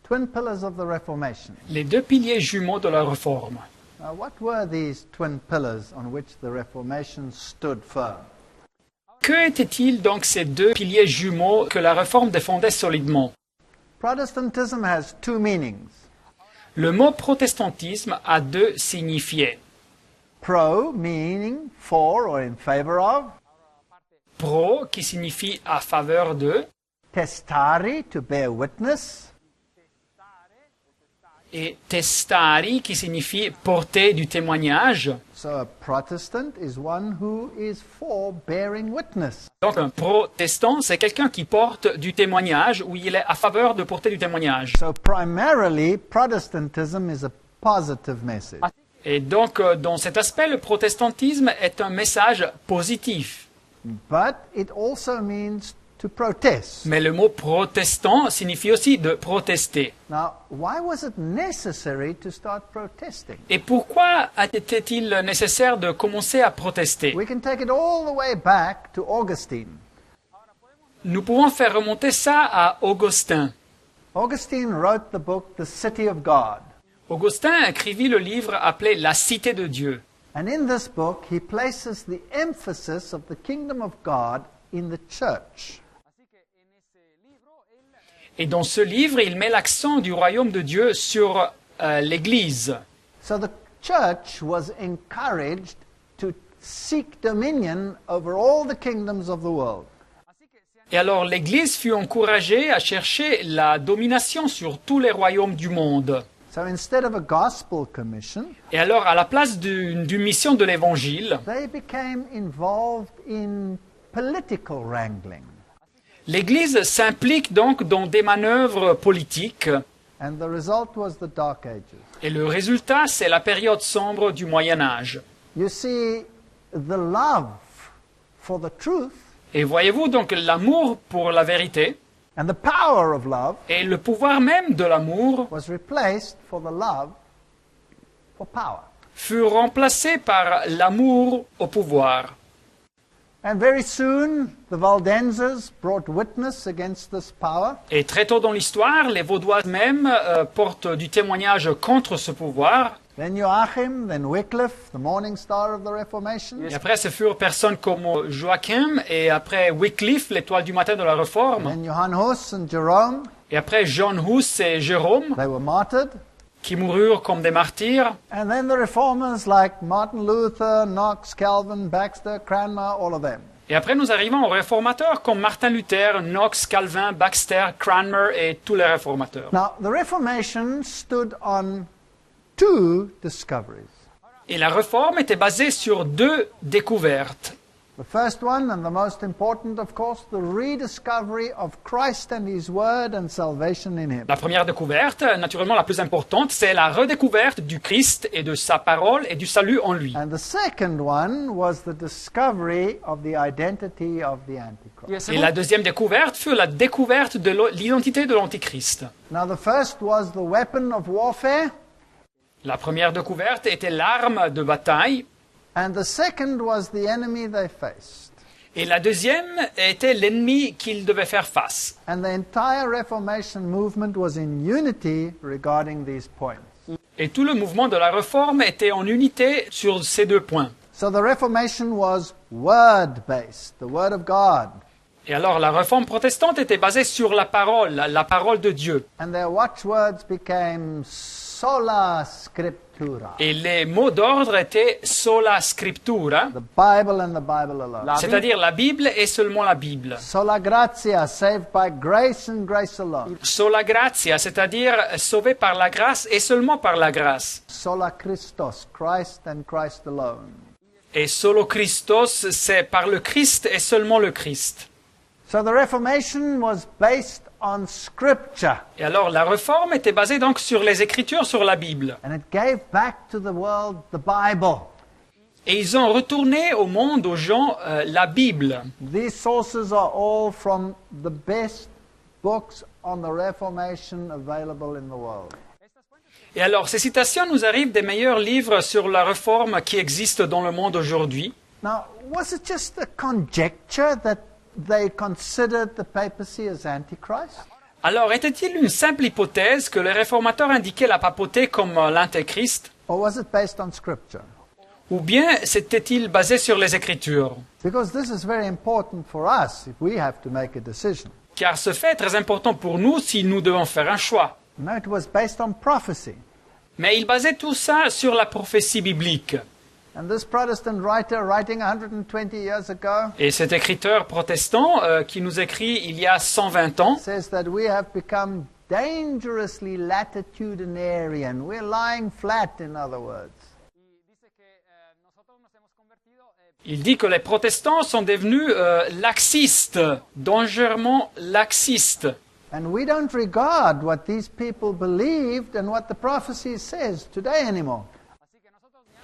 twin pillars of the Reformation. Les deux piliers jumeaux de la Réforme. Now, what were these twin pillars on which the Reformation stood firm? Que étaient-ils donc ces deux piliers jumeaux que la Réforme défendait solidement? Protestantism has two meanings. Le mot protestantisme a deux signifiés. Pro, meaning for or in favor of. Pro, qui signifie à faveur de, Testari, to bear witness. et testari, qui signifie porter du témoignage. So a Protestant is one who is for bearing witness. Donc un protestant, c'est quelqu'un qui porte du témoignage, ou il est à faveur de porter du témoignage. So primarily, Protestantism is a positive message. Et donc, dans cet aspect, le protestantisme est un message positif. But it also means to protest. Mais le mot protestant signifie aussi de protester. Now, why was it necessary to start protesting? Et pourquoi était-il nécessaire de commencer à protester? We can take it all the way back to Augustine. Nous pouvons faire remonter ça à Augustin. Augustine wrote the book The City of God. Augustin écrivit le livre appelé La Cité de Dieu. And in this book, he places the emphasis of the kingdom of God in the church. Et dans ce livre, il met l'accent du royaume de Dieu sur l'Église. So the church was encouraged to seek dominion over all the kingdoms of the world. Et alors l'Église fut encouragée à chercher la domination sur tous les royaumes du monde. So instead of a gospel commission, Et alors, à la place d'une mission de l'Évangile, they became involved in political wrangling. l'Église s'implique donc dans des manœuvres politiques. And the result was the Dark Ages. Et le résultat, c'est la période sombre du Moyen Âge. You see, the love for the truth Et voyez-vous donc l'amour pour la vérité and the power of love et le pouvoir même de l'amour was replaced for the love for power. furent remplacés par l'amour au pouvoir. And very soon, the Waldenses brought witness against this power. Et très tôt dans l'histoire, les Vaudois même portent du témoignage contre ce pouvoir. Then Joachim, then Wycliffe, the morning star of the Reformation. Et après, ce furent personnes comme Joachim et après Wycliffe, l'étoile du matin de la Réforme. Then Johann Hus and Jerome, Et après John Hus et Jérôme, they were martyred. qui moururent comme des martyrs. And then the reformers like Martin Luther, Knox, Calvin, Baxter, Cranmer, all of them. Et après, nous arrivons aux réformateurs comme Martin Luther, Knox, Calvin, Baxter, Cranmer et tous les réformateurs. Now, the Reformation stood on two discoveries. Et la réforme était basée sur deux découvertes. The first one, and the most important, of course, the rediscovery of Christ and His Word and salvation in Him. La première découverte, naturellement la plus importante, c'est la redécouverte du Christ et de sa parole et du salut en lui. And the second one was the discovery of the identity of the Antichrist. Et la deuxième découverte fut la découverte de l'identité de l'Antichrist. Now, the first was the weapon of warfare, La première découverte était l'arme de bataille. and the second was the enemy they faced. Et la deuxième était l'ennemi qu'ils devaient faire face. And the entire Reformation movement was in unity regarding these points. Et tout le mouvement de la réforme était en unité sur ces deux points. So the Reformation was word-based, the Word of God. Et alors la réforme protestante était basée sur la parole de Dieu. And their watchwords became sola scriptura. Et les mots d'ordre étaient sola scriptura, The Bible and the Bible alone. c'est-à-dire la Bible et seulement la Bible. Sola gratia, saved by grace and grace alone. Sola gratia, c'est-à-dire sauvé par la grâce et seulement par la grâce. Sola Christos, Christ and Christ alone. Et solo Christos, c'est par le Christ et seulement le Christ. So the Reformation was based on Scripture. Et alors la réforme était basée donc sur les Écritures, sur la Bible. And it gave back to the world the Bible. Et ils ont retourné au monde, aux gens, la Bible. These sources are all from the best books on the Reformation available in the world. Et alors ces citations nous arrivent des meilleurs livres sur la réforme qui existent dans le monde aujourd'hui. Now, was it just a conjecture that they considered the papacy as Antichrist? Alors, était-il une simple hypothèse que les réformateurs indiquaient la papauté comme l'Antéchrist? Or was it based on Scripture? Ou bien s'était-il basé sur les Écritures? Because this is very important for us if we have to make a decision. Car ce fait est très important pour nous si nous devons faire un choix. No, it was based on prophecy. Mais il basait tout ça sur la prophétie biblique. And this Protestant writer, writing 120 years ago, Et cet écriteur protestant qui nous écrit il y a 120 ans, says that we have become dangerously latitudinarian. We're lying flat, in other words. il dit que les protestants sont devenus laxistes, dangereusement laxistes. And we don't regard what these people believed and what the prophecy says today anymore.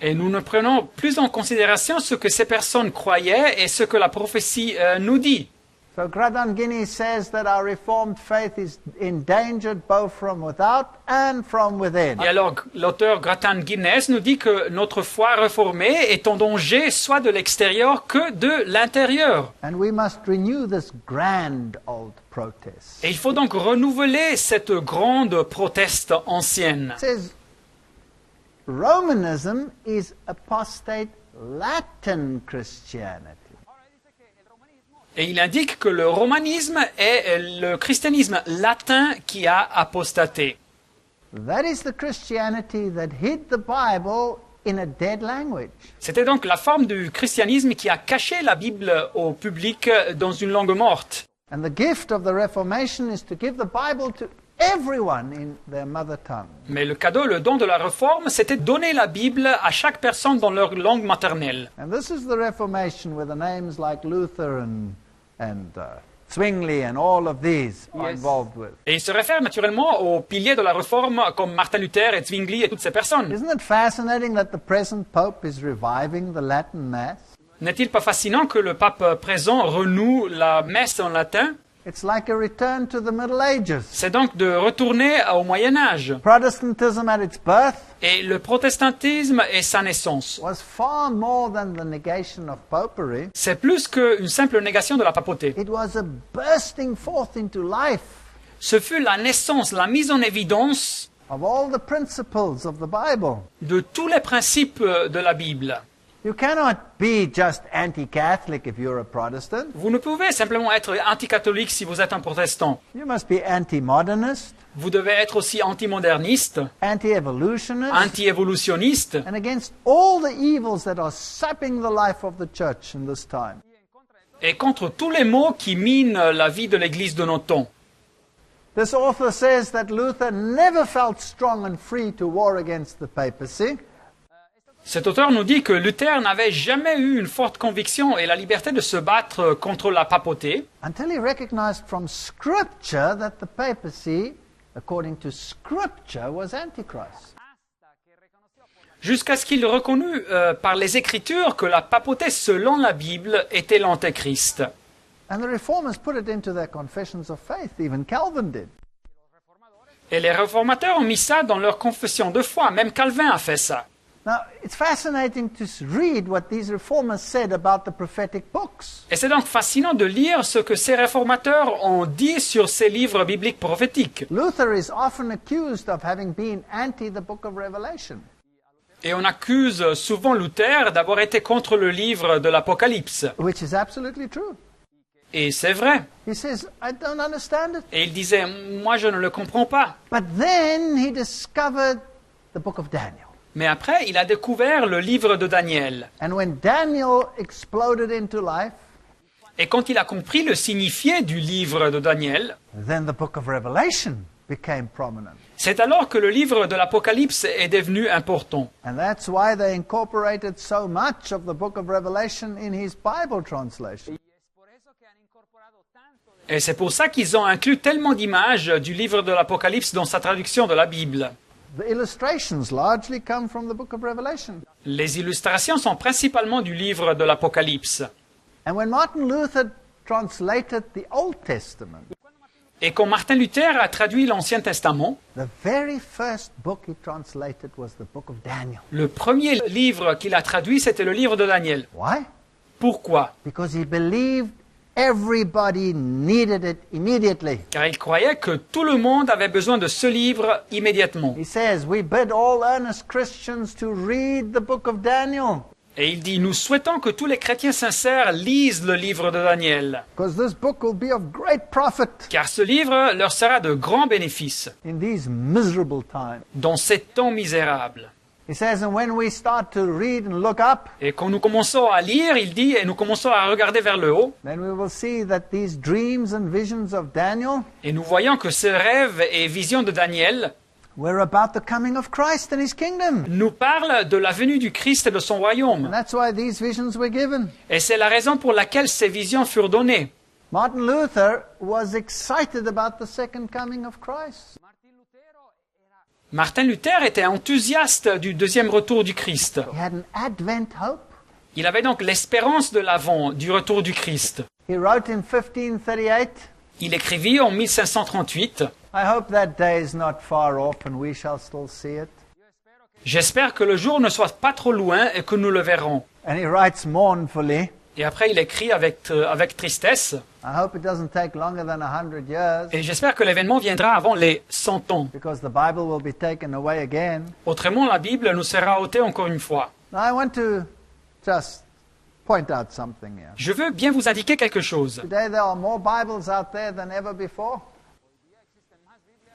Et nous ne prenons plus en considération ce que ces personnes croyaient et ce que la prophétie nous dit. So Gradan Guinness says that our Reformed faith is endangered both from without and from within. Et alors, l'auteur Gratan Guinness nous dit que notre foi réformée est en danger soit de l'extérieur que de l'intérieur. And we must renew this grand old protest. Et il faut donc renouveler cette grande proteste ancienne. It says Romanism is apostate Latin Christianity. Et il indique que le romanisme est le christianisme latin qui a apostaté. That is the Christianity that hid the Bible in a dead language. C'était donc la forme du christianisme qui a caché la Bible au public dans une langue morte. And the gift of the Reformation is to give the Bible to everyone in their mother tongue. Mais le cadeau, le don de la réforme, c'était donner la Bible à chaque personne dans leur langue maternelle. And this is the Reformation where the names like Luther and Zwingli and all of these are involved with. Et il se réfère naturellement aux piliers de la réforme comme Martin Luther et Zwingli et toutes ces personnes. Isn't it fascinating that the present Pope is reviving the Latin Mass? N'est-il pas fascinant que le pape présent renoue la messe en latin? It's like a return to the Middle Ages. C'est donc de retourner au Moyen-Âge. Protestantism at its birth Et le protestantisme est sa naissance. was far more than the negation of popery. C'est plus qu'une simple négation de la papauté. It was a bursting forth into life Ce fut la naissance, la mise en évidence of all the principles of the Bible. de tous les principes de la Bible. You cannot be just anti-Catholic if you're a Protestant. Vous ne pouvez simplement être anticatholique si vous êtes un protestant. You must be anti-modernist, Vous devez être aussi antimoderniste, anti-evolutionist, anti-évolutionniste, and against all the evils that are sapping the life of the church in this time. et contre tous les maux qui minent la vie de l'Église de notre temps. This author says that Luther never felt strong and free to war against the papacy. Cet auteur nous dit que Luther n'avait jamais eu une forte conviction et la liberté de se battre contre la papauté, Until he recognized from Scripture that the papacy, according to Scripture, was Antichrist. jusqu'à ce qu'il reconnut par les Écritures que la papauté, selon la Bible, était l'Antéchrist. And the Reformers put it into their confessions of faith, even Calvin did. Et les réformateurs ont mis ça dans leur confession de foi, même Calvin a fait ça. Now, it's fascinating to read what these reformers said about the prophetic books. Et c'est donc fascinant de lire ce que ces réformateurs ont dit sur ces livres bibliques prophétiques. Luther is often accused of having been anti the book of Revelation. Et on accuse souvent Luther d'avoir été contre le livre de l'Apocalypse. Which is absolutely true. Et c'est vrai. He says, I don't understand it. Et il disait, moi je ne le comprends pas. But then he discovered the book of Daniel. Mais après, il a découvert le livre de Daniel. And when Daniel exploded into life, Et quand il a compris le signifié du livre de Daniel, then the book of Revelation became prominent. c'est alors que le livre de l'Apocalypse est devenu important. And that's why they incorporated so much of the book of Revelation in his Bible translation. Et c'est pour ça qu'ils ont inclus tellement d'images du livre de l'Apocalypse dans sa traduction de la Bible. The illustrations largely come from the book of Revelation. Les illustrations sont principalement du livre de l'Apocalypse. And when Martin Luther translated the Old Testament, Et quand Martin Luther a traduit l'Ancien Testament, the very first book he translated was the book of Daniel. le premier livre qu'il a traduit, c'était le livre de Daniel. Why? Pourquoi? Because he believed everybody needed it immediately. car il croyait que tout le monde avait besoin de ce livre immédiatement. He says, we bid all earnest Christians to read the book of Daniel, Et il dit, nous souhaitons que tous les chrétiens sincères lisent le livre de Daniel, because this book will be of great profit car ce livre leur sera de grands bénéfices in these miserable times. dans ces temps misérables. He says, and when we start to read and look up, Et quand nous commençons à lire, il dit, et nous commençons à regarder vers le haut, then we will see that these dreams and visions of Daniel et nous voyons que ces rêves et visions de Daniel were about the coming of Christ and his kingdom. nous parlent de la venue du Christ et de son royaume. And that's why these visions were given. Et c'est la raison pour laquelle ces visions furent données. Martin Luther was excited about the second coming of Christ. Martin Luther était enthousiaste du deuxième retour du Christ. He had an Advent hope. Il avait donc l'espérance de l'avant, du retour du Christ. He wrote in 1538, Il écrivit en 1538, I hope that day is not far off and we shall still see it. « J'espère que le jour ne soit pas trop loin et que nous le verrons. And he writes mournfully, » Et après, il écrit avec tristesse, I hope it doesn't take longer than 100 years, « Et j'espère que l'événement viendra avant les 100 ans. because the Bible will be taken away again. Autrement, la Bible nous sera ôtée encore une fois. » Now I want to just point out something here. Je veux bien vous indiquer quelque chose. Today there are more Bibles out there than ever before,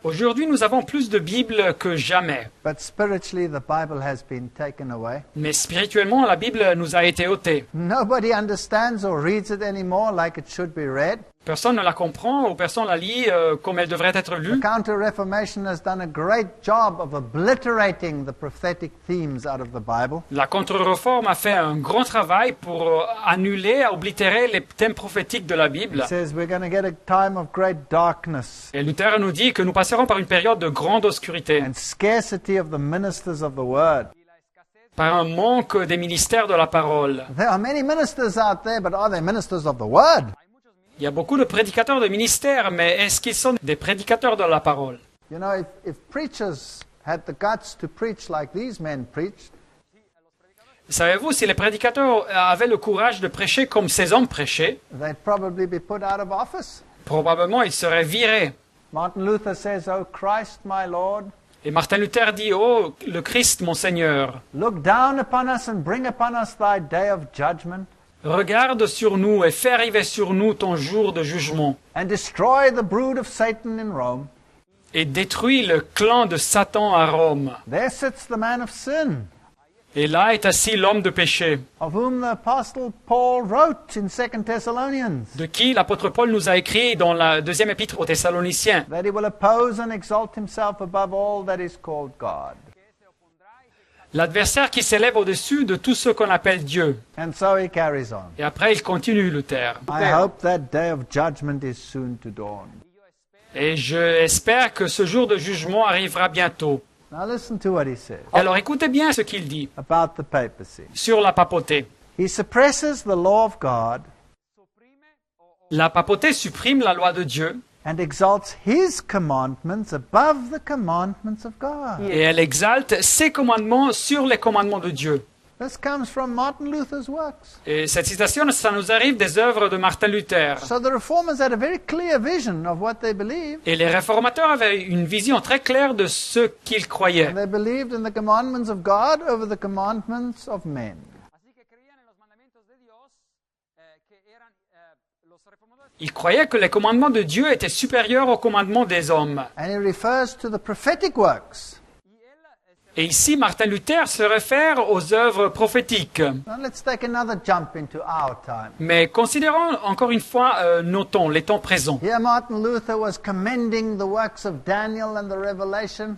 Aujourd'hui, nous avons plus de Bibles que jamais. but spiritually the Bible has been taken away. Mais spirituellement, la Bible nous a été ôtée. Nobody understands or reads it anymore like it should be read. Personne ne la comprend ou personne ne la lit comme elle devrait être The lue. Counter-Reformation has done a great job of obliterating the prophetic themes out of the Bible. La contre-réforme a fait un grand travail pour annuler, oblitérer les thèmes prophétiques de la Bible. It says we're going to get a time of great darkness Et Luther nous dit que nous passerons par une période de grande obscurité, and scarcity of the ministers of the word. par un manque des ministères de la parole. There are many ministers out there, but are they ministers of the word? Il y a beaucoup de prédicateurs de ministères, mais est-ce qu'ils sont des prédicateurs de la parole? You know, if preachers had the guts to preach like these men preached, Savez-vous, si les prédicateurs avaient le courage de prêcher comme ces hommes prêchaient, they'd probably be put out of office. probablement ils seraient virés. Martin Luther says, "O Christ, my Lord, Et Martin Luther dit, « Oh, le Christ, mon Seigneur, look down upon us and bring upon us thy day of judgment, regarde sur nous et fais arriver sur nous ton jour de jugement, and destroy the brood of Satan in Rome. et détruis le clan de Satan à Rome. There sits the man of sin, Et là est assis l'homme de péché, of whom the apostle Paul wrote in 2 Thessalonians, de qui l'apôtre Paul nous a écrit dans la deuxième épître aux Thessaloniciens, that he will oppose and exalt himself above all that is called God." l'adversaire qui s'élève au-dessus de tout ce qu'on appelle Dieu. And so he carries on. Et après, il continue, Luther. I hope that day of judgment is soon to dawn. Et j'espère que ce jour de jugement arrivera bientôt. Now listen to what he says Alors écoutez bien ce qu'il dit about the papacy. sur la papauté. He suppresses the law of God La papauté supprime la loi de Dieu and exalts his commandments above the commandments of God. et elle exalte ses commandements sur les commandements de Dieu. This comes from Martin Luther's works. Et cette citation, ça nous arrive des œuvres de Martin Luther. So the reformers had a very clear vision of what they believed. Et les réformateurs avaient une vision très claire de ce qu'ils croyaient. And they believed in the commandments of God over the commandments of men. Ils croyaient que les commandements de Dieu étaient supérieurs aux commandements des hommes. And he refers to the prophetic works. Et ici, Martin Luther se réfère aux œuvres prophétiques. Now let's take another jump into our time. Mais considérons encore une fois nos temps, les temps présents. Here Martin Luther was commending the works of Daniel and the Revelation.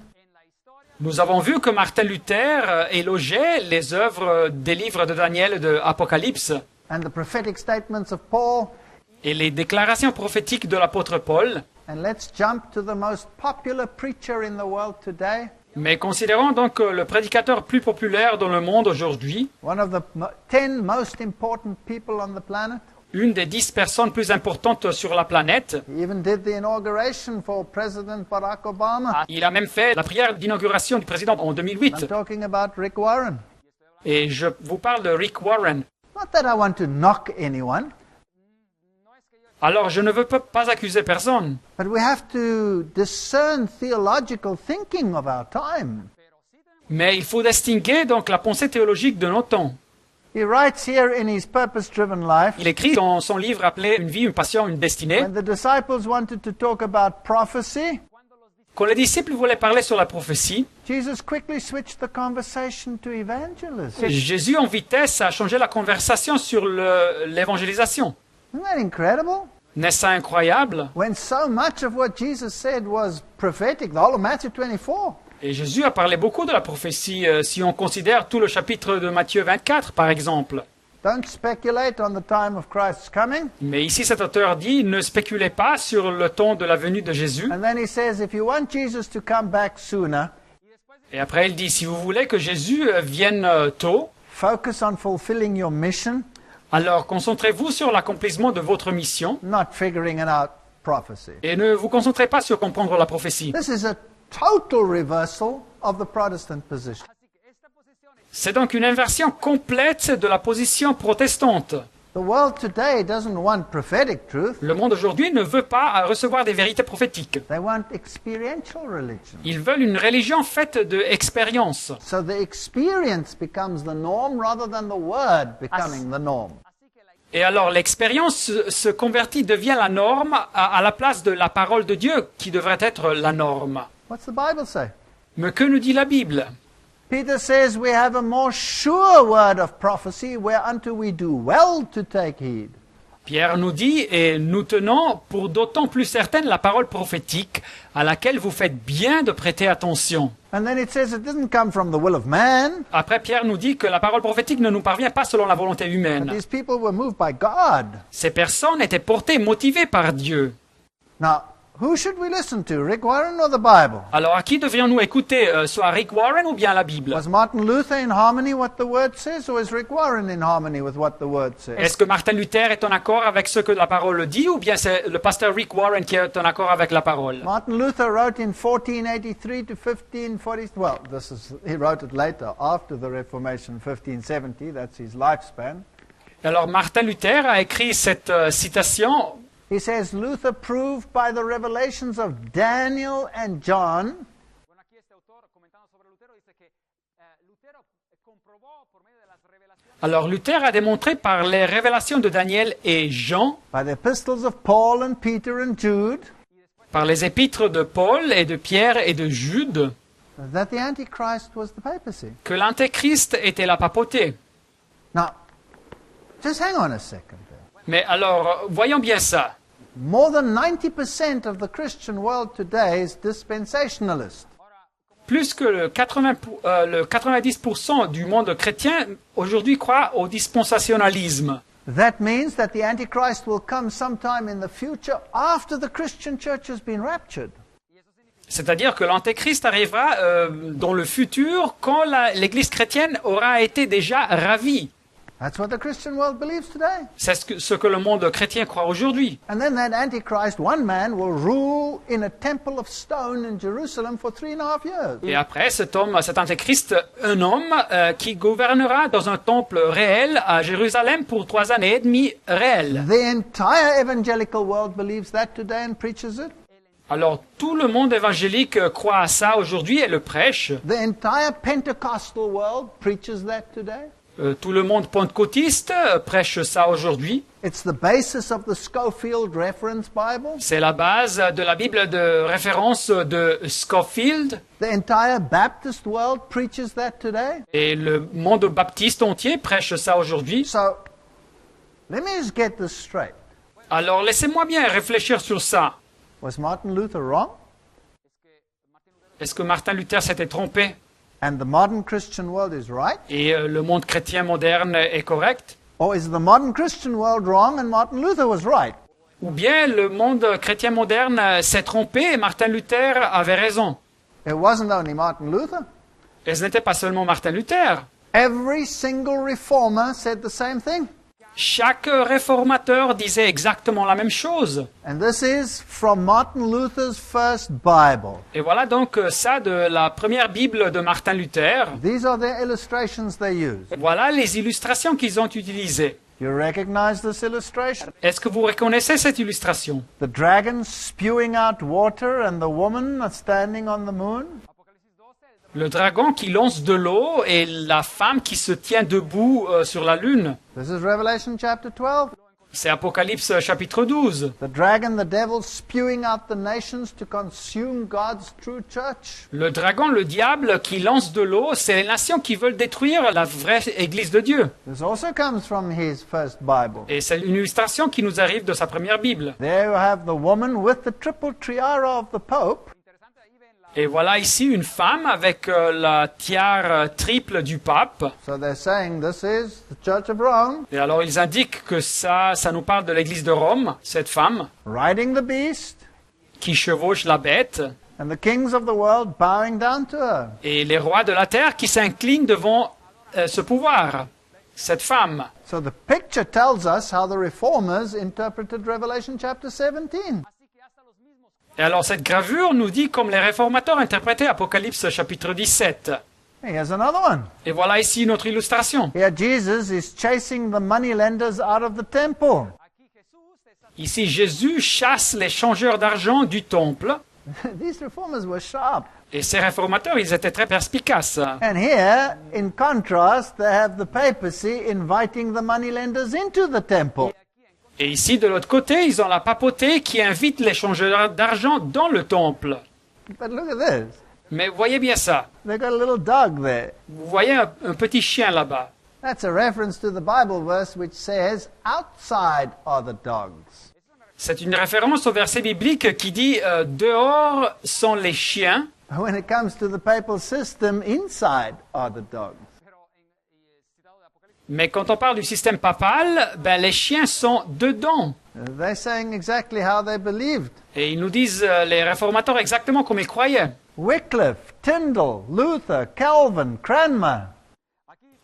Nous avons vu que Martin Luther élogeait les œuvres des livres de Daniel et de Apocalypse And the prophetic statements of Paul. et les déclarations prophétiques de l'apôtre Paul. And let's jump to the most popular preacher in the world today. Mais considérons donc le prédicateur plus populaire dans le monde aujourd'hui, One of the 10 most important people on the planet. une des 10 personnes plus importantes sur la planète. He even did the inauguration for President Barack Obama. Il a même fait la prière d'inauguration du président en 2008. I'm talking about Rick Warren. Et je vous parle de Rick Warren. Not that I want to knock anyone. Alors je ne veux pas accuser personne. But we have to discern theological thinking of our time. Mais il faut distinguer donc la pensée théologique de nos temps. He writes here in his purpose-driven life, Il écrit dans son livre appelé Une vie, une passion, une destinée, when the disciples wanted to talk about prophecy, quand les disciples voulaient parler sur la prophétie, Jesus quickly switched the conversation to evangelism. Jésus en vitesse a changé la conversation sur l'évangélisation. Isn't that incredible? N'est-ce pas incroyable? When so much of what Jesus said was prophetic, the whole of Matthew 24. Et Jésus a parlé beaucoup de la prophétie, si on considère tout le chapitre de Matthieu 24, par exemple. Don't speculate on the time of Christ's coming. Mais ici, cet auteur dit, ne spéculez pas sur le temps de la venue de Jésus. And then he says, if you want Jesus to come back sooner, Et après, il dit, si vous voulez que Jésus vienne tôt, focus on fulfilling your mission, alors concentrez-vous sur l'accomplissement de votre mission not figuring out prophecy. et ne vous concentrez pas sur comprendre la prophétie. This is a total reversal of the Protestant position. C'est donc une inversion complète de la position protestante. The world today doesn't want prophetic truth. Le monde aujourd'hui ne veut pas recevoir des vérités prophétiques. They want experiential religion. Ils veulent une religion faite d'expérience. So the experience becomes the norm rather than the word becoming the norm. Et alors l'expérience se convertit, devient la norme à la place de la parole de Dieu qui devrait être la norme. What's the Bible say? Mais que nous dit la Bible? Peter says we have a more sure word of prophecy whereunto we do well to take heed. Pierre nous dit, et nous tenons pour d'autant plus certaine la parole prophétique à laquelle vous faites bien de prêter attention. And then it says it didn't come from the will of man. Après, Pierre nous dit que la parole prophétique ne nous parvient pas selon la volonté humaine. These people were moved by God. Ces personnes étaient portées, motivées par Dieu. Now, who should we listen to, Rick Warren or the Bible? Alors à qui devrions-nous écouter, soit Rick Warren ou bien la Bible? Was Martin Luther in harmony with what the Word says, or is Rick Warren in harmony with what the Word says? Est-ce que Martin Luther est en accord avec ce que la parole dit, ou bien c'est le pasteur Rick Warren qui est en accord avec la parole? Martin Luther wrote in 1483 to 1540. Well, he wrote it later, after the Reformation, 1570. That's his lifespan. Alors Martin Luther a écrit cette citation. He says, Luther proved by the revelations of Daniel and John Alors Luther a démontré par les révélations de Daniel et Jean, by the epistles of Paul and Peter and Jude, par les épîtres de Paul et de Pierre et de Jude, that the Antichrist was the papacy. que l'Antéchrist était la papauté. Now, just hang on a second there. Mais alors, voyons bien ça. More than 90% of the Christian world today is dispensationalist. Plus que le 90% du monde chrétien aujourd'hui croit au dispensationalisme. That means that the Antichrist will come sometime in the future after the Christian church has been raptured. C'est-à-dire que l'Antéchrist arrivera dans le futur quand l'Église chrétienne aura été déjà ravie. That's what the Christian world believes today. C'est ce que le monde chrétien croit aujourd'hui. And then that Antichrist, one man, will rule in a temple of stone in Jerusalem for 3.5 years. Et après, cet Antéchrist, un homme qui gouvernera dans un temple réel à Jérusalem pour 3 années et demie réelles. The entire evangelical world believes that today and preaches it. Alors, tout le monde évangélique croit à ça aujourd'hui et le prêche. The entire Pentecostal world preaches that today. Tout le monde pentecôtiste prêche ça aujourd'hui. It's the basis of the Scofield Reference Bible. C'est la base de la Bible de référence de Scofield. The entire Baptist world preaches that today. Et le monde baptiste entier prêche ça aujourd'hui. So, let me just get this straight. Alors, laissez-moi bien réfléchir sur ça. Was Martin Luther wrong? Est-ce que Martin Luther s'était trompé? And the modern Christian world is right? Et le monde chrétien moderne est correct? Or is the modern Christian world wrong and Martin Luther was right? Ou bien le monde chrétien moderne s'est trompé et Martin Luther avait raison? It wasn't only Martin Luther. Et ce n'était pas seulement Martin Luther. Every single reformer said the same thing. Chaque réformateur disait exactement la même chose. And this is from Martin Luther's first Bible. Et voilà donc ça de la première Bible de Martin Luther. These are the illustrations they used. Voilà les illustrations qu'ils ont utilisées. You recognize this illustration? Est-ce que vous reconnaissez cette illustration? The dragon spewing out water and the woman standing on the moon? Le dragon qui lance de l'eau et la femme qui se tient debout sur la lune. This is Revelation chapter 12. C'est Apocalypse chapitre 12. The dragon, the devil, spewing out the nations to consume God's true church. Le dragon, le diable qui lance de l'eau, c'est les nations qui veulent détruire la vraie Église de Dieu. This also comes from his first Bible. Et c'est une illustration qui nous arrive de sa première Bible. There you have the woman with the triple tiara of the Pope. Et voilà ici une femme avec la tiare triple du pape. So they're saying this is the Church of Rome, Et alors ils indiquent que ça nous parle de l'église de Rome, cette femme riding the beast, qui chevauche la bête, and the kings of the world bowing down to her. et les rois de la terre qui s'inclinent devant ce pouvoir, cette femme. So the picture tells us how the reformers interpreted Revelation chapter 17. Et alors cette gravure nous dit comme les réformateurs interprétaient Apocalypse chapitre 17. Here's another one. Et voilà ici une autre illustration. Here Jesus is chasing the moneylenders out of the temple. Ici Jésus chasse les changeurs d'argent du temple. These reformers were sharp. Et ces réformateurs, ils étaient très perspicaces. And here, in contrast, they have the papacy inviting the moneylenders into the temple. Et ici, de l'autre côté, ils ont la papauté qui invite les changeurs d'argent dans le temple. But look at this. Mais voyez bien ça. They've got a little dog there. Vous voyez un petit chien là-bas. That's a reference to the Bible verse which says, outside are the dogs. C'est une référence au verset biblique qui dit dehors sont les chiens. When it comes to the papal system, inside are the dogs. Mais quand on parle du système papal, ben les chiens sont dedans. They're saying exactly how they believed. Et ils nous disent, les réformateurs, exactement comme ils croyaient. Wycliffe, Tyndale, Luther, Calvin, Cranmer,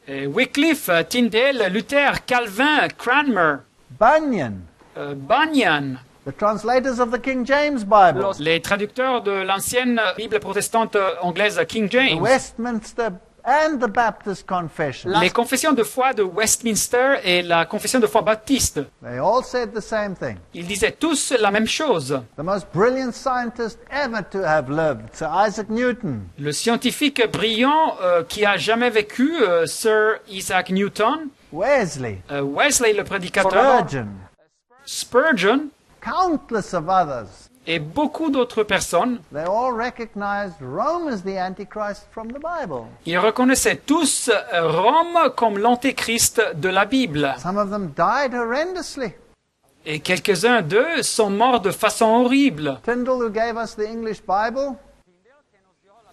Et Wycliffe, Tyndale, Luther, Calvin, Cranmer, Bunyan, Bunyan, the translators of the King James Bible, les traducteurs de l'ancienne Bible protestante anglaise King the James, Westminster and the Baptist Confession. les confessions de foi de Westminster et la confession de foi baptiste. They all said the same thing. Ils disaient tous la même chose. The most brilliant scientist ever to have lived, Sir Isaac Newton, Le scientifique brillant qui a jamais vécu, Sir Isaac Newton, Wesley, Wesley le prédicateur, Spurgeon, Spurgeon countless of others. et beaucoup d'autres personnes, They all recognized Rome as the Antichrist from the Bible. ils reconnaissaient tous Rome comme l'antéchrist de la Bible. Some of them died horrendously. Et quelques-uns d'eux sont morts de façon horrible. Tyndale, who gave us the English Bible,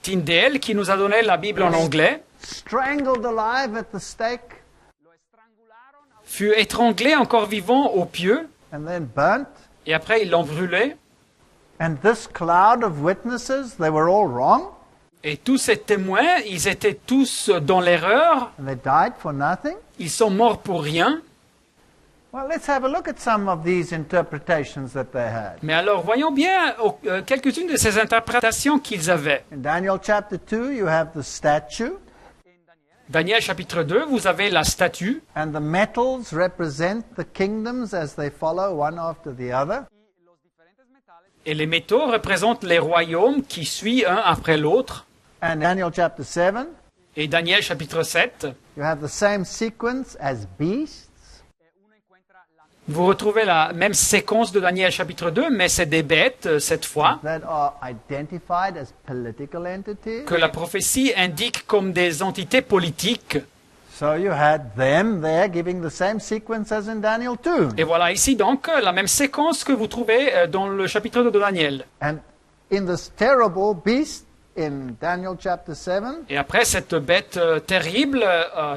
Tyndale, qui nous a donné la Bible en anglais, strangled alive at the stake fut étranglé encore vivant au pieu, and then burnt. et après ils l'ont brûlé. And this cloud of witnesses, they were all wrong, Et tous ces témoins, ils étaient tous dans l'erreur, and they died for nothing. ils sont morts pour rien. Well, let's have a look at some of these interpretations that they had. Mais alors voyons bien quelques-unes de ces interprétations qu'ils avaient. In Daniel chapter 2, you have the statue, Daniel chapitre 2, vous avez la statue, and the metals represent the kingdoms as they follow one after the other. et les métaux représentent les royaumes qui suivent un après l'autre. And Daniel chapter 7, Et Daniel chapitre 7, you have the same sequence as beasts. vous retrouvez la même séquence de Daniel chapitre 2, mais c'est des bêtes cette fois, That are identified as political entities. que la prophétie indique comme des entités politiques. So you had them there giving the same sequence as in Daniel 2. Et voilà ici donc la même séquence que vous trouvez dans le chapitre 2 de Daniel. And in this terrible beast in Daniel chapter 7, Et après cette bête terrible,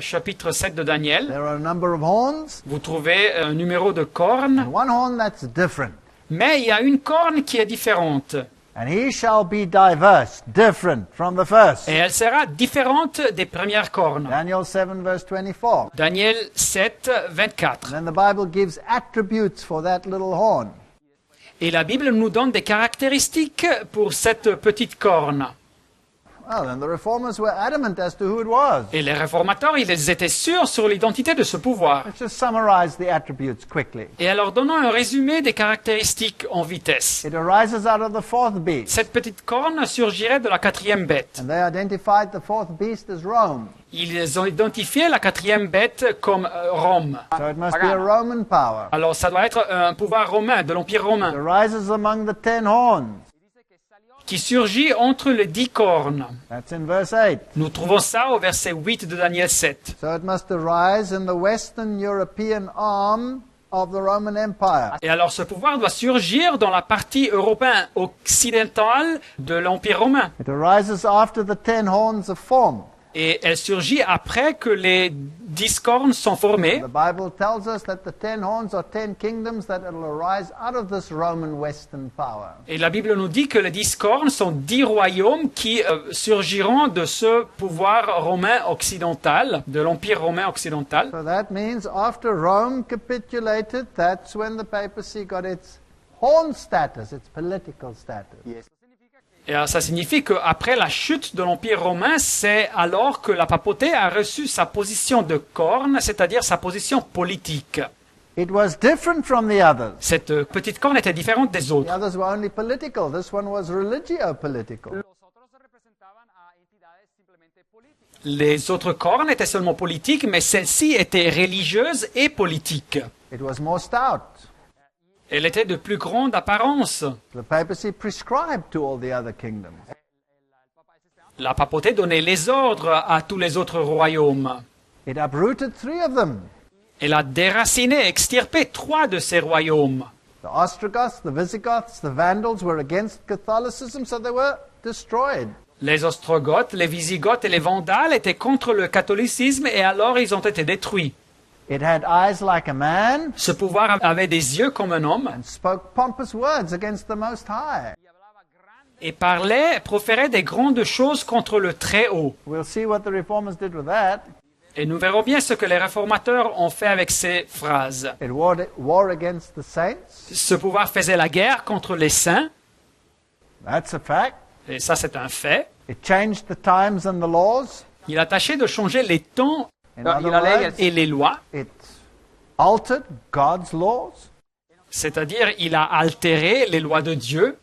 chapitre 7 de Daniel, there are a number of horns, vous trouvez un numéro de cornes, and one horn that's different. mais il y a une corne qui est différente. And he shall be diverse, different from the first. Et elle sera différente des premières cornes. Daniel 7 verse 24. Daniel 7, 24. And then the Bible gives attributes for that little horn. Et la Bible nous donne des caractéristiques pour cette petite corne. Well, and the reformers were adamant as to who it was. Et les réformateurs, ils étaient sûrs sur l'identité de ce pouvoir. Let's just summarize the attributes quickly. Et alors donnons un résumé des caractéristiques en vitesse. It arises out of the fourth beast. Cette petite corne surgirait de la quatrième bête. And they identified the fourth beast as Rome. Ils ont identifié la quatrième bête comme Rome. So it must be a Roman power. Alors ça doit être un pouvoir romain, de l'Empire It romain, arises among the 10 horns. qui surgit entre les 10 cornes. That's in verse 8. Nous trouvons ça au verset 8 de Daniel 7. So it must arise in the Western European arm of the Roman Empire. Et alors ce pouvoir doit surgir dans la partie européenne occidentale de l'Empire romain. It arises after the 10 horns are formed. Et elle surgit après que les 10 cornes sont formées. The Bible tells us that the 10 horns are 10 kingdoms that will arise out of this Roman Western power. Et la Bible nous dit que les 10 cornes sont 10 royaumes qui surgiront de ce pouvoir romain occidental, de l'Empire romain occidental. So that means after Rome capitulated, that's when the papacy got its horn status, its political status. Et alors, ça signifie qu'après la chute de l'Empire romain, c'est alors que la papauté a reçu sa position de corne, c'est-à-dire sa position politique. It was different from the others. Cette petite corne était différente des The autres. others were only political. This one was religio-political. Les autres cornes étaient seulement politiques, mais celle-ci était religieuse et politique. It was more stout. Elle était de plus grande apparence. The papacy prescribed to all the other kingdoms. La papauté donnait les ordres à tous les autres royaumes. It uprooted 3 of them. Elle a déraciné, extirpé 3 de ces royaumes. The Ostrogoths, the Visigoths, the Vandals were against Catholicism, so they were destroyed. Les Ostrogoths, les Visigoths et les Vandales étaient contre le catholicisme et alors ils ont été détruits. It had eyes like a man Ce pouvoir avait des yeux comme un homme and spoke pompous words against the Most High. et parlait, proférait des grandes choses contre le Très-Haut. We'll see what the reformers did with that. Et nous verrons bien ce que les réformateurs ont fait avec ces phrases. It war against the saints. Ce pouvoir faisait la guerre contre les saints, That's a fact. et ça c'est un fait. It changed the times and the laws. Il a tâché de changer les temps In other words, et les lois, it altered God's laws. c'est-à-dire il a altéré les lois de Dieu.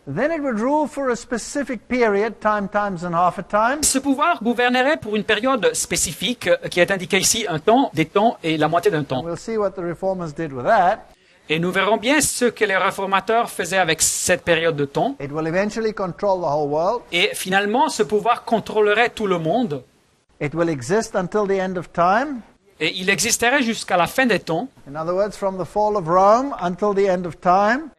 Then it would rule for a specific period, time, times, and half a time. Ce pouvoir gouvernerait pour une période spécifique qui est indiquée ici, un temps, des temps et la moitié d'un temps. We'll see what the reformers did with that. Et nous verrons bien ce que les réformateurs faisaient avec cette période de temps. It will eventually control the whole world. Et finalement, ce pouvoir contrôlerait tout le monde. It will exist until the end of time. Et il existerait jusqu'à la fin des temps. In other words, from the fall of Rome until the end of time.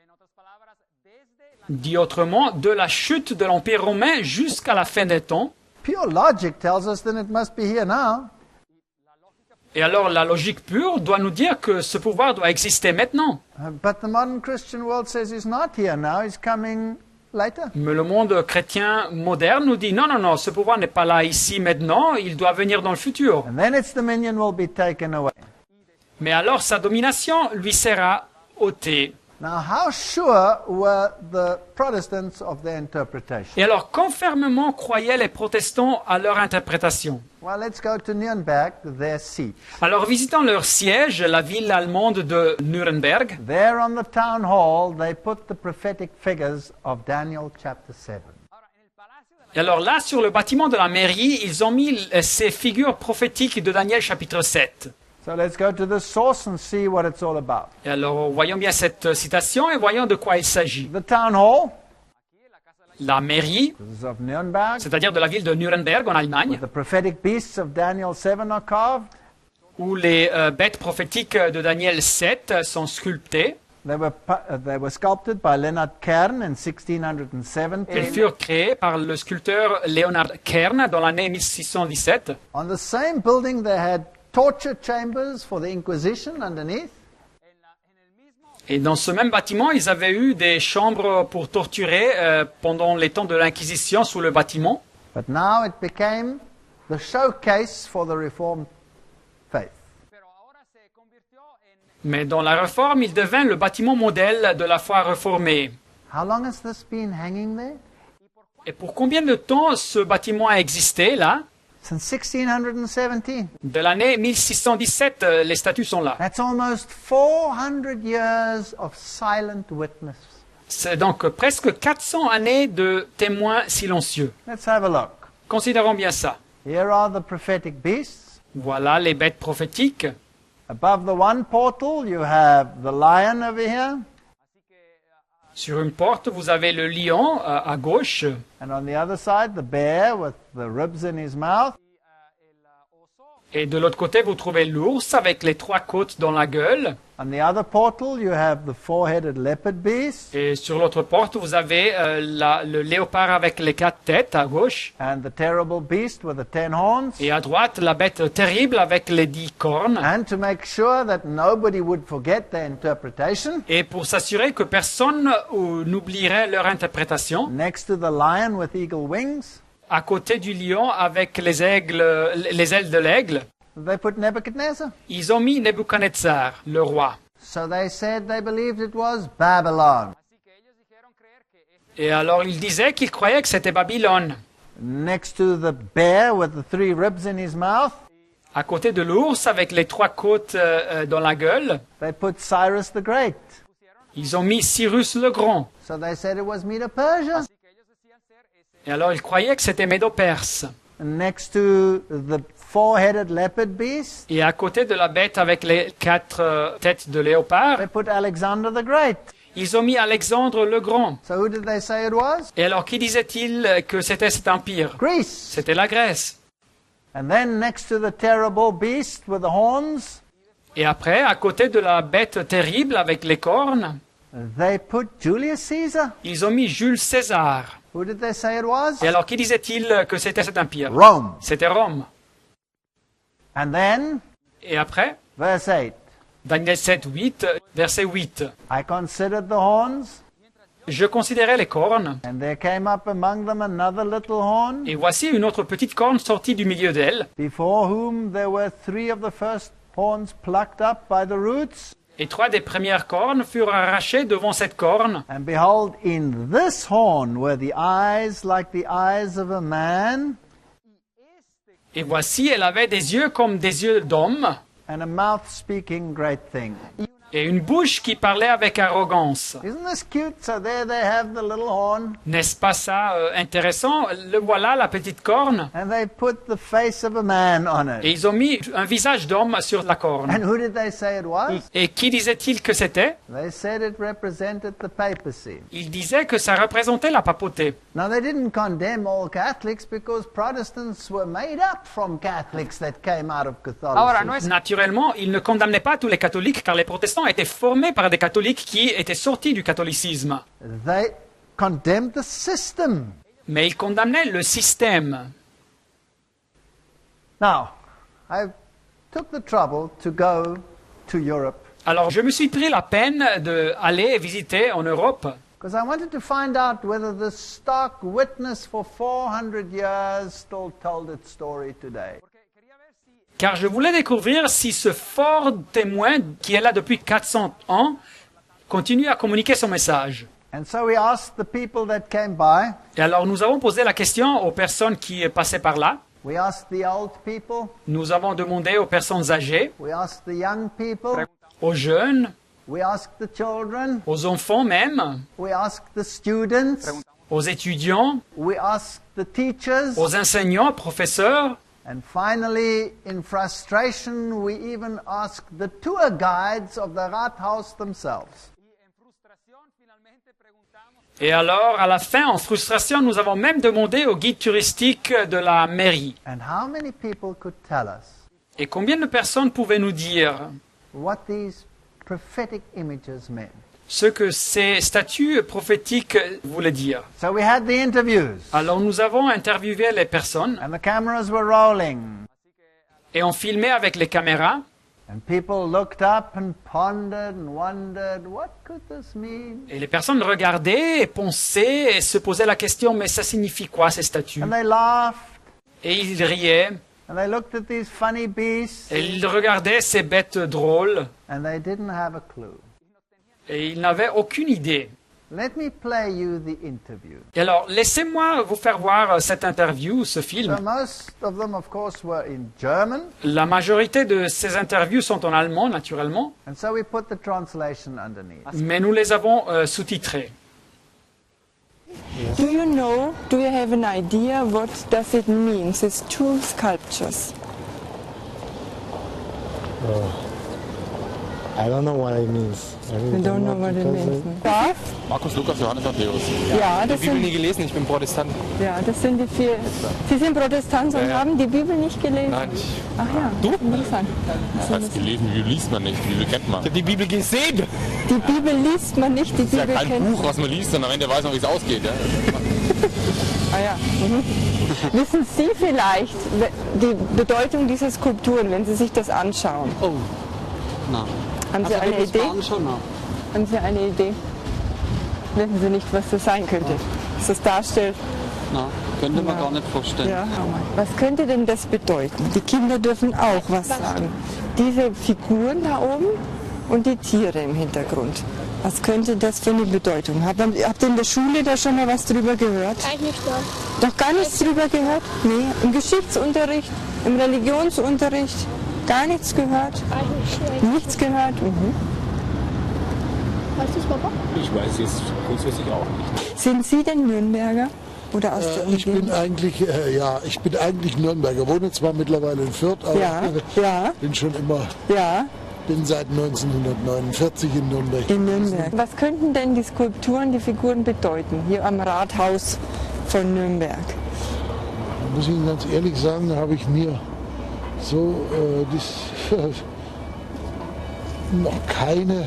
Dit autrement, de la chute de l'Empire romain jusqu'à la fin des temps. Pure logic tells us that it must be here now. Et alors la logique pure doit nous dire que ce pouvoir doit exister maintenant. But the modern Christian world says he's not here now, he's coming later. Mais le monde chrétien moderne nous dit non, non, non, ce pouvoir n'est pas là ici maintenant, il doit venir dans le futur. And then its dominion will be taken away. Mais alors sa domination lui sera ôtée. Now, how sure were the Protestants of their interpretation? Et alors, quand fermement croyaient les protestants à leur interprétation? Well, let's go to Nuremberg, their seat. Alors, visitant leur siège, la ville allemande de Nuremberg, There on the town hall, they put the prophetic figures of Daniel chapter 7. et alors là, sur le bâtiment de la mairie, ils ont mis ces figures prophétiques de Daniel chapitre 7. So let's go to the source and see what it's all about. Et alors, voyons bien cette citation et voyons de quoi il s'agit. The town hall, La mairie, this is of Nuremberg, c'est-à-dire de la ville de Nuremberg en Allemagne, the prophetic beasts of Daniel 7 are carved. où les bêtes prophétiques de Daniel 7 sont sculptées. They were sculpted by Leonard Kern in 1670. Elles furent créées par le sculpteur Leonard Kern dans l'année 1617. On the same building, they had torture chambers for the Inquisition underneath. Et dans ce même bâtiment, ils avaient eu des chambres pour torturer pendant les temps de l'Inquisition sous le bâtiment. But now it became the showcase for the Reformed faith. Mais dans la Réforme, il devint le bâtiment modèle de la foi réformée. How long has this been hanging there? Et pour combien de temps ce bâtiment a existé là? Since 1617. De l'année 1617, les statues sont là. That's almost 400 years of silent witness. C'est donc presque 400 années de témoins silencieux. Let's have a look. Considérons bien ça. Here are the prophetic beasts. Voilà les bêtes prophétiques. Above the one portal, you have the lion over here. Sur une porte, vous avez le lion à gauche. And on the other side, the bear with the ribs in his mouth. Et de l'autre côté, vous trouvez l'ours avec les 3 côtes dans la gueule. On the other portal, you have the four-headed leopard beast. Et sur l'autre porte, vous avez le léopard avec les 4 têtes à gauche. And the terrible beast with the 10 horns. Et à droite, la bête terrible avec les 10 cornes. And to make sure that nobody would forget their interpretation, Et pour s'assurer que personne n'oublierait leur interprétation, next to the lion with eagle wings, à côté du lion avec les ailes de l'aigle, they put Nebuchadnezzar. ils ont mis Nebuchadnezzar, le roi. So they said they believed it was Babylon. Et alors ils disaient qu'ils croyaient que c'était Babylone. Next to the bear with the 3 ribs in his mouth, À côté de l'ours avec les 3 côtes dans la gueule, they put Cyrus the Great. ils ont mis Cyrus le Grand. So they said it was Medo-Persia. Et alors ils croyaient que c'était Médo-Perse. Next to the four-headed leopard beast, Et à côté de la bête avec les 4 têtes de léopard, they put Alexander the Great. ils ont mis Alexandre le Grand. So who did they say it was? Et alors qui disait-il que c'était cet empire? Greece. C'était la Grèce. And then next to the terrible beast with the horns, Et après, à côté de la bête terrible avec les cornes, they put Julius Caesar. ils ont mis Jules César. Who did they say it was? Et alors qui disait-il que c'était cet empire? Rome. C'était Rome. And then, Et après, verse 8, Daniel 7, 8, verset 8. I considered the horns, Je considérais les cornes, and there came up among them another little horn, et voici une autre petite corne sortie du milieu d'elle, before whom there were 3 of the first horns plucked up by the roots. et 3 des premières cornes furent arrachées devant cette corne. And behold, in this horn were the eyes like the eyes of a man, Et voici, elle avait des yeux comme des yeux d'homme, and a mouth speaking great things. et une bouche qui parlait avec arrogance. Isn't this cute? So there they have the little horn, N'est-ce pas ça intéressant? Le voilà, la petite corne. and they put the face of a man on Et it. ils ont mis un visage d'homme sur la corne. And who did they say it was? Et qui disait-il que c'était? They said it represented the papacy. Il disait que ça représentait la papauté. Now, they didn't condemn all Catholics because Protestants were made up from Catholics that came out of Catholicism. Naturellement, il ne condamnait pas tous les catholiques car les protestants étaient formés par des catholiques qui étaient sortis du catholicisme. They condemned the system. Mais il condamnait le système. Now, I took the trouble to go to Europe Alors je me suis pris la peine d'aller visiter en Europe because I wanted to find out whether the stock witness for 400 years still told its story today. car je voulais découvrir si ce fort témoin qui est là depuis 400 ans continue à communiquer son message. And so we asked the people that came by, Et alors nous avons posé la question aux personnes qui passaient par là. we asked the old people, Nous avons demandé aux personnes âgées, we asked the young people, aux jeunes, we asked the children, aux enfants même, we asked the students, aux étudiants, we asked the teachers, aux enseignants, professeurs. and finally, in frustration, we even asked the tour guides of the Rathaus themselves. Et alors, à la fin, en frustration, nous avons même demandé au guide touristique de la mairie. And how many people could tell us Et combien de personnes pouvaient nous dire what these prophetic images meant? ce que ces statues prophétiques voulaient dire? So we had the interviews, Alors nous avons interviewé les personnes and the cameras were rolling, et on filmait avec les caméras. and people looked up and pondered and wondered, what could this mean? Et les personnes regardaient et pensaient et se posaient la question, mais ça signifie quoi ces statues? And they laughed, Et ils riaient and they looked at these funny beasts, et ils regardaient ces bêtes drôles and they didn't have a clue. et ils n'avaient aucune idée. Let me play you the interview. Et alors, laissez-moi vous faire voir cette interview, ce film. So most of them, of course, were in German, La majorité de ces interviews sont en allemand, naturellement, and so we put the translation underneath. mais nous les avons sous-titrées. Do you have an idea what does it mean, these two sculptures? I don't know what it means. I don't know what it means. Ja, Markus, Lukas, Johannes, Matthäus. ja, das Die Bibel nie sind, gelesen, ich bin Protestant. ja, das sind die vier. Sie sind Protestant und Ja, ja. haben die Bibel nicht gelesen? Nein, ich Ach ja, Du? interessant. das heißt gelesen, die Bibel liest man nicht, die Bibel kennt man. Ich habe die Bibel gesehen. Die Bibel liest man nicht, die Das ist ja Bibel kein kennt Buch, was man liest, und am Ende weiß man, wie es ausgeht. Ja? Ah ja. Mhm. Wissen Sie vielleicht die Bedeutung dieser Skulpturen, wenn Sie sich das anschauen? Oh, na. Haben Sie eine Idee? Schon, na. Haben Sie eine Idee? Wissen Sie nicht, was das sein könnte? Was das darstellt? Na, könnte man gar nicht vorstellen. Ja. Was könnte denn das bedeuten? Die Kinder dürfen auch was sagen. Diese Figuren da oben und die Tiere im Hintergrund. Was könnte das für eine Bedeutung haben? Habt ihr in der Schule da schon mal was drüber gehört? Eigentlich doch. Noch gar nichts drüber gehört? Nee. Im Geschichtsunterricht, im Religionsunterricht? Gar nichts gehört? Eigentlich schlecht. Nichts gehört? Mhm. Weißt du es, Papa? Ich weiß es grundsätzlich auch nicht. Sind Sie denn Nürnberger? Oder aus der Ich bin Umgebung? eigentlich Nürnberger. Wohne zwar mittlerweile in Fürth, aber Ja, bin schon immer, ja, bin seit 1949 in Nürnberg. in Nürnberg. Was könnten denn die Skulpturen, die Figuren bedeuten, hier am Rathaus von Nürnberg? Muss ich Ihnen ganz ehrlich sagen, da habe ich mir so noch keine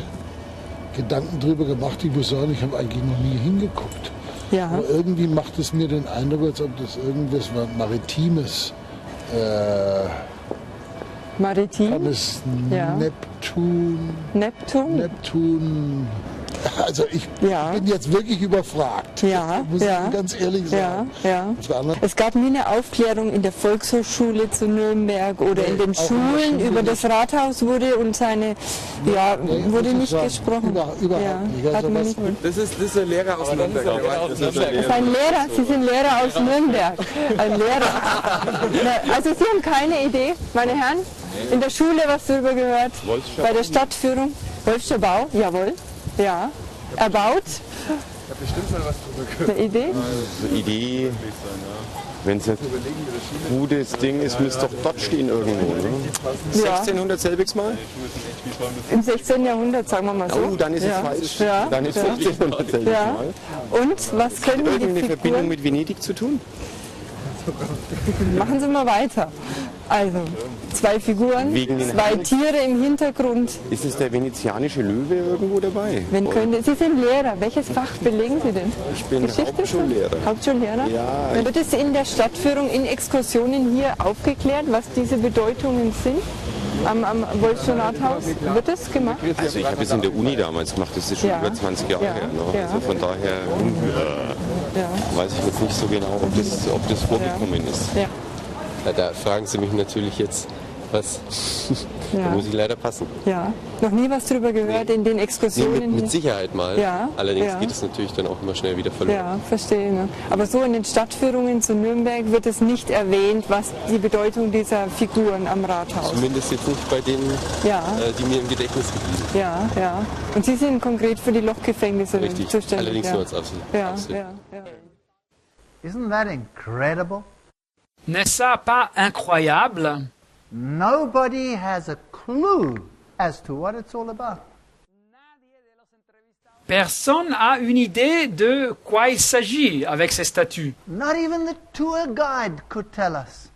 Gedanken drüber gemacht. Ich muss sagen, ich habe eigentlich noch nie hingeguckt. Ja, Aber irgendwie macht es mir den Eindruck, als ob das irgendwas Maritimes maritim, kann es Ja. Neptun. Also ich bin jetzt wirklich überfragt. Ja, muss ich ja. Ihnen ganz ehrlich Ja, sagen. ja. Auf der anderen Es gab nie eine Aufklärung in der Volkshochschule zu Nürnberg oder in den auch in der Schulen Schule über nicht. das Rathaus wurde und seine, ja, Nee, wurde muss ich nicht sagen, gesprochen. überhaupt ja, nicht. Also hat man was- nicht. Das ist ein Lehrer aus Nürnberg. Das ist ein Lehrer, Sie sind Lehrer aus Nürnberg. Ein Lehrer. Na, also Sie haben keine Idee, meine Herren? In der Schule was darüber gehört? Bei der Stadtführung? Wolfscher Bau? Jawohl. Ja. Erbaut? Ich habe bestimmt mal was drüber gehört. Eine Idee? Also Idee, wenn es ein gutes Ding ist, müsste doch dort stehen irgendwo. Ne? Ja. 1600 selbiges Mal? Im 16. Jahrhundert, sagen wir mal so. Oh, dann ist ja. es falsch. Ja. Dann ist ja. 1500 selbiges Ja. Mal. Und was können die Irgendeine Verbindung Figuren? mit Venedig zu tun? Machen Sie mal weiter. Also, zwei Figuren, Wegen den zwei Tiere im Hintergrund. Ist es der venezianische Löwe irgendwo dabei? Wenn könnte, Sie sind Lehrer. Welches Fach belegen Sie denn? Ich bin Geschichte? Hauptschullehrer. Hauptschullehrer? Ja, Dann wird es in der Stadtführung, in Exkursionen hier aufgeklärt, was diese Bedeutungen sind? Am Wolfschen Rathaus? Wird das gemacht? Also ich habe es in der Uni damals gemacht, das ist schon Ja. über 20 Jahre Ja. her. Ne? Ja. Also von daher Ja. weiß ich jetzt nicht so genau, ob das vorgekommen ist. Ja. Ja, da fragen Sie mich natürlich jetzt, was. Da Ja. muss ich leider passen. Ja. Noch nie was drüber gehört in den Nee, Exkursionen? mit hier? Sicherheit mal. Ja, Allerdings ja. geht es natürlich dann auch immer schnell wieder verloren. Ja, verstehe. Ne? Aber so in den Stadtführungen zu Nürnberg wird es nicht erwähnt, was die Bedeutung dieser Figuren am Rathaus. Zumindest jetzt nicht bei denen, Ja, die mir im Gedächtnis geblieben ja, ja. Und Sie sind konkret für die Lochgefängnisse sind. Richtig, zuständig. allerdings ja. nur als Außen. Ja, ja, ja. Isn't that incredible? N'est-ce pas incroyable? Nobody has a clue as to what it's all about. Personne n'a une idée de quoi il s'agit avec ces statues. Not even the tour guide could tell us.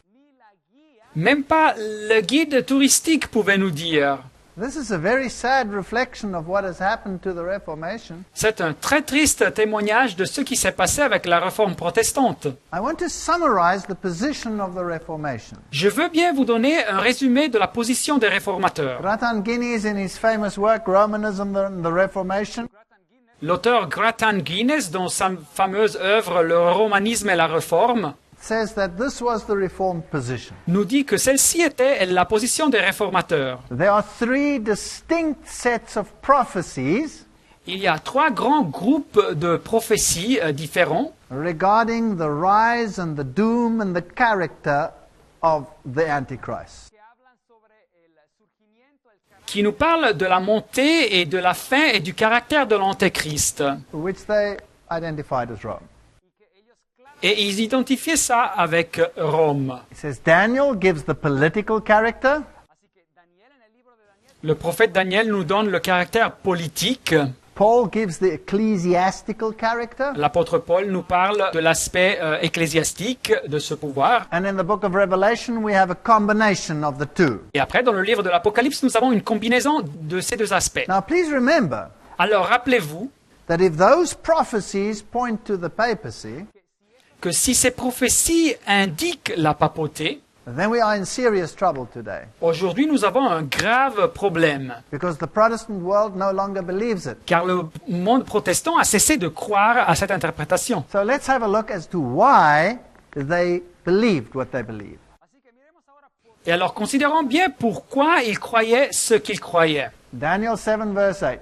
Même pas le guide touristique pouvait nous dire. This is a very sad reflection of what has happened to the Reformation. C'est un très triste témoignage de ce qui s'est passé avec la réforme protestante. I want to summarize the position of the Reformation. Je veux bien vous donner un résumé de la position des réformateurs. Ratan Guinness, in his famous work Romanism and the Reformation, L'auteur Gratan Guinness, dans sa fameuse œuvre Le romanisme et la réforme, says that this was the Reformed position. nous dit que celle-ci était la position des réformateurs. There are three distinct sets of prophecies Il y a 3 grands groupes de prophéties différents regarding the rise and the doom and the character of the Antichrist. qui nous parlent de la montée et de la fin et du caractère de l'Antéchrist. Which they identified as Rome. Et ils identifiaient ça avec Rome. It says Daniel gives the political character. Le prophète Daniel nous donne le caractère politique. Paul gives the ecclesiastical character. L'apôtre Paul nous parle de l'aspect ecclésiastique de ce pouvoir. And in the book of Revelation, we have a combination of the two. Et après, dans le livre de l'Apocalypse, nous avons une combinaison de ces deux aspects. Now, please remember Alors, rappelez-vous that if those prophecies point to the papacy, que si ces prophéties indiquent la papauté, then we are in serious trouble today. aujourd'hui, nous avons un grave problème. Because the Protestant world no longer believes it. Car le monde protestant a cessé de croire à cette interprétation. So let's have a look as to why they believed what they believed. Et alors, considérons bien pourquoi ils croyaient ce qu'ils croyaient. Daniel 7, verse 8.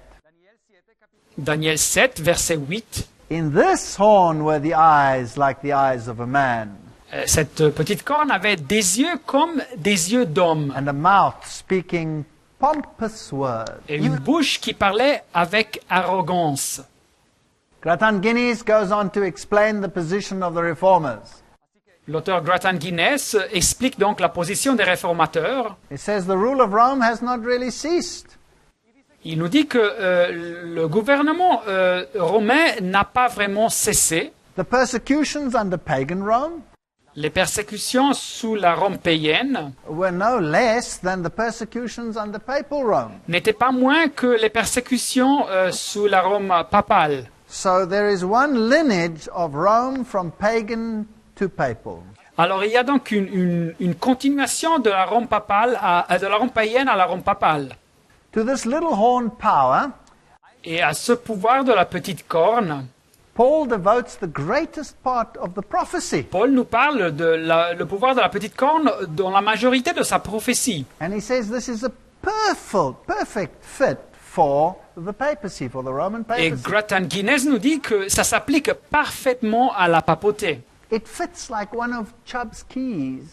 Daniel 7, verset 8. In this horn were the eyes like the eyes of a man, Cette petite corne avait des yeux comme des yeux d'homme and a mouth speaking pompous words. et une bouche qui parlait avec arrogance. Gratan Guinness goes on to explain the position of the reformers. L'auteur Gratan Guinness explique donc la position des réformateurs. He says the rule of Rome has not really ceased. Il nous dit que le gouvernement romain n'a pas vraiment cessé. The persecutions under pagan Rome Les persécutions sous la Rome païenne were no less than the persecutions under papal Rome. n'étaient pas moins que les persécutions sous la Rome papale. So there is one lineage of Rome from pagan to papal. Alors il y a donc une continuation de la Rome papale de la Rome païenne à la Rome papale. To this little horn power, Et à ce pouvoir de la petite corne, Paul devotes the greatest part of the prophecy. Paul nous parle de le pouvoir de la petite corne dans la majorité de sa prophétie. And he says this is a perfect fit for the papacy, for the Roman Et papacy. Gratan Guinness nous dit que ça s'applique parfaitement à la papauté. It fits like one of Chubb's keys.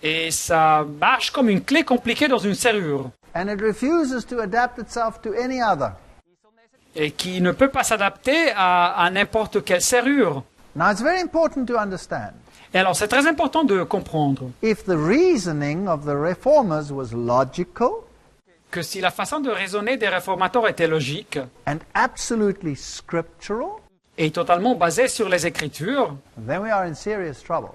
Et ça marche comme une clé compliquée dans une serrure. And it refuses to adapt itself to any other. Et qui ne peut pas s'adapter à n'importe quelle serrure. Now it's very important to understand. Et alors c'est très important de comprendre If the reasoning of the reformers was logical que si la façon de raisonner des réformateurs était logique and absolutely scriptural, et totalement basée sur les Écritures, then we are in serious trouble.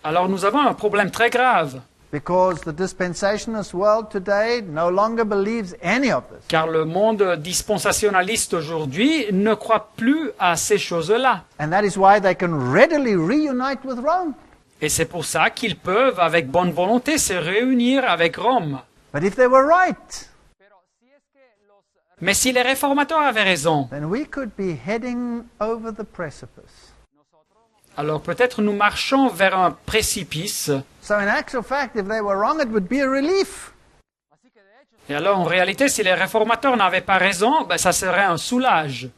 alors nous avons un problème très grave. Because the dispensationalist world today no longer believes any of this. Car le monde dispensationaliste aujourd'hui ne croit plus à ces choses-là. And that is why they can readily reunite with Rome. Et c'est pour ça qu'ils peuvent, avec bonne volonté, se réunir avec Rome. But if they were right, Mais si les réformateurs avaient raison, then we could be heading over the precipice. alors peut-être nous marchons vers un précipice. So in actual fact, if they were wrong, it would be a relief. Et alors en réalité, si les réformateurs n'avaient pas raison, ben, ça serait un soulage.